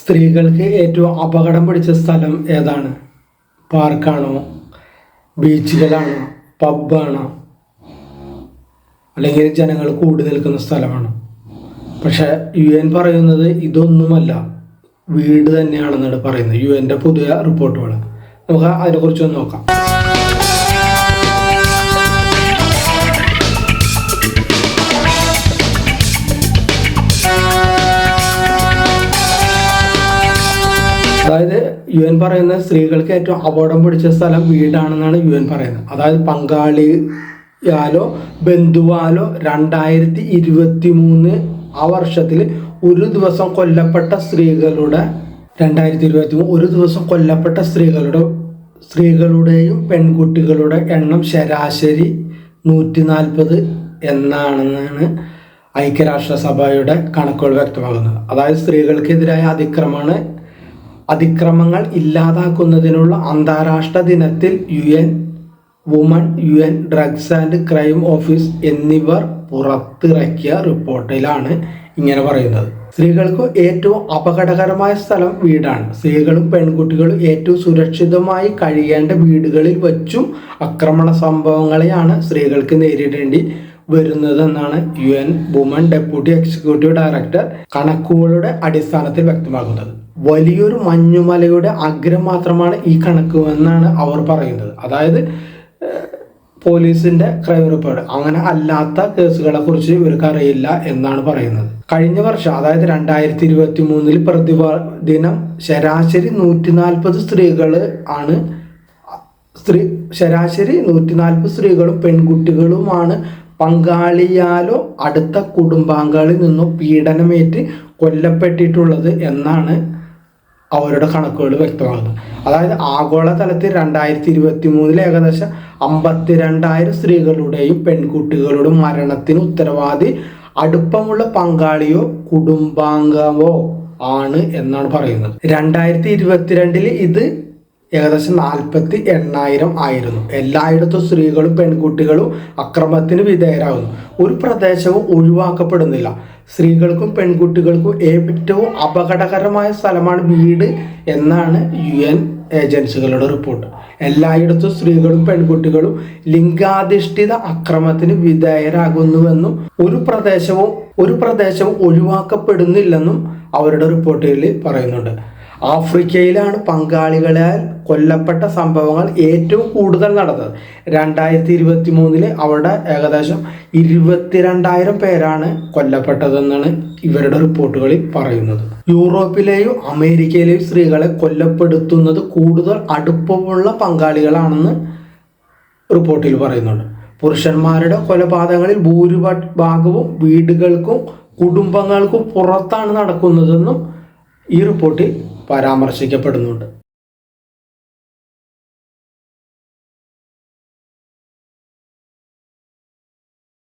സ്ത്രീകൾക്ക് ഏറ്റവും അപകടം പിടിച്ച സ്ഥലം ഏതാണ്? പാർക്കാണോ, ബീച്ചുകളാണോ, പബ്ബാണോ, അല്ലെങ്കിൽ ജനങ്ങൾ കൂടി നിൽക്കുന്ന സ്ഥലമാണോ? പക്ഷേ UN പറയുന്നത് ഇതൊന്നുമല്ല, വീട് തന്നെയാണെന്നാണ് പറയുന്നത്. UN പുതിയ റിപ്പോർട്ടുകൾ നമുക്ക് അതിനെക്കുറിച്ചൊന്ന് നോക്കാം. അതായത് UN പറയുന്നത് സ്ത്രീകൾക്ക് ഏറ്റവും അപകടം പിടിച്ച സ്ഥലം വീടാണെന്നാണ് UN പറയുന്നത്. അതായത് പങ്കാളിയാലോ ബന്ധുവാലോ 2023 ആ വർഷത്തിൽ ഒരു ദിവസം കൊല്ലപ്പെട്ട സ്ത്രീകളുടെ 2023 ഒരു ദിവസം കൊല്ലപ്പെട്ട സ്ത്രീകളുടെയും പെൺകുട്ടികളുടെ എണ്ണം ശരാശരി 140 എന്നാണെന്നാണ് ഐക്യരാഷ്ട്രസഭയുടെ കണക്കുകൾ വ്യക്തമാകുന്നത്. അതായത് സ്ത്രീകൾക്കെതിരായ അതിക്രമങ്ങൾ ഇല്ലാതാക്കുന്നതിനുള്ള അന്താരാഷ്ട്ര ദിനത്തിൽ UN woman, UN drugs and crime office എന്നിവർ പുറത്തിറക്കിയ റിപ്പോർട്ടിലാണ് ഇങ്ങനെ പറയുന്നത്. സ്ത്രീകൾക്ക് ഏറ്റവും അപകടകരമായ സ്ഥലം വീടാണ്. സ്ത്രീകളും പെൺകുട്ടികളും ഏറ്റവും സുരക്ഷിതമായി കഴിയേണ്ട വീടുകളിൽ വച്ചും ആക്രമണ സംഭവങ്ങളെയാണ് സ്ത്രീകൾക്ക് നേരിടേണ്ടി വരുന്നതെന്നാണ് UN woman deputy executive director കണക്കുകളുടെ അടിസ്ഥാനത്തിൽ വ്യക്തമാക്കുന്നത്. വലിയൊരു മഞ്ഞുമലയുടെ അഗ്രം മാത്രമാണ് ഈ കണക്ക് എന്നാണ് അവർ പറയുന്നത്. അതായത് പോലീസിന്റെ ക്രൈം റിപ്പോർട്ട് അങ്ങനെ അല്ലാത്ത കേസുകളെ കുറിച്ച് ഇവർക്ക് അറിയില്ല എന്നാണ് പറയുന്നത്. കഴിഞ്ഞ വർഷം അതായത് 2023 പ്രതിദിനം ശരാശരി 140 സ്ത്രീകളും പെൺകുട്ടികളുമാണ് പങ്കാളിയാലോ അടുത്ത കുടുംബാംഗങ്ങളിൽ നിന്നോ പീഡനമേറ്റ് കൊല്ലപ്പെട്ടിട്ടുള്ളത് എന്നാണ് അവരുടെ കണക്കുകൾ വ്യക്തമാകുന്നത്. അതായത് ആഗോളതലത്തിൽ 2023 ഏകദേശം 52,000 സ്ത്രീകളുടെയും പെൺകുട്ടികളുടെയും മരണത്തിന് ഉത്തരവാദി അടുപ്പമുള്ള പങ്കാളിയോ കുടുംബാംഗമോ ആണ് എന്നാണ് പറയുന്നത്. 2022 ഇത് ഏകദേശം 48,000 ആയിരുന്നു. എല്ലായിടത്തും സ്ത്രീകളും പെൺകുട്ടികളും അക്രമത്തിന് വിധേയരാകുന്നു. ഒരു പ്രദേശവും ഒഴിവാക്കപ്പെടുന്നില്ല. സ്ത്രീകൾക്കും പെൺകുട്ടികൾക്കും ഏറ്റവും അപകടകരമായ സ്ഥലമാണ് വീട് എന്നാണ് UN ഏജൻസികളുടെ റിപ്പോർട്ട്. എല്ലായിടത്തും സ്ത്രീകളും പെൺകുട്ടികളും ലിംഗാധിഷ്ഠിത അക്രമത്തിന് വിധേയരാകുന്നുവെന്നും ഒരു പ്രദേശവും ഒഴിവാക്കപ്പെടുന്നില്ലെന്നും അവരുടെ റിപ്പോർട്ടിൽ പറയുന്നുണ്ട്. ആഫ്രിക്കയിലാണ് പങ്കാളികളാൽ കൊല്ലപ്പെട്ട സംഭവങ്ങൾ ഏറ്റവും കൂടുതൽ നടന്നത്. 2023 അവിടെ ഏകദേശം 22,000 പേരാണ് കൊല്ലപ്പെട്ടതെന്നാണ് ഇവരുടെ റിപ്പോർട്ടുകളിൽ പറയുന്നത്. യൂറോപ്പിലെയും അമേരിക്കയിലെയും സ്ത്രീകളെ കൊല്ലപ്പെടുത്തുന്നത് കൂടുതൽ അടുപ്പമുള്ള പങ്കാളികളാണെന്ന് റിപ്പോർട്ടിൽ പറയുന്നുണ്ട്. പുരുഷന്മാരുടെ കൊലപാതകങ്ങളിൽ ഭൂരിഭാഗവും വീടുകൾക്കും കുടുംബങ്ങൾക്കും പുറത്താണ് നടക്കുന്നതെന്നും ഈ റിപ്പോർട്ടിൽ പരാമർശിക്കപ്പെടുന്നുണ്ട്.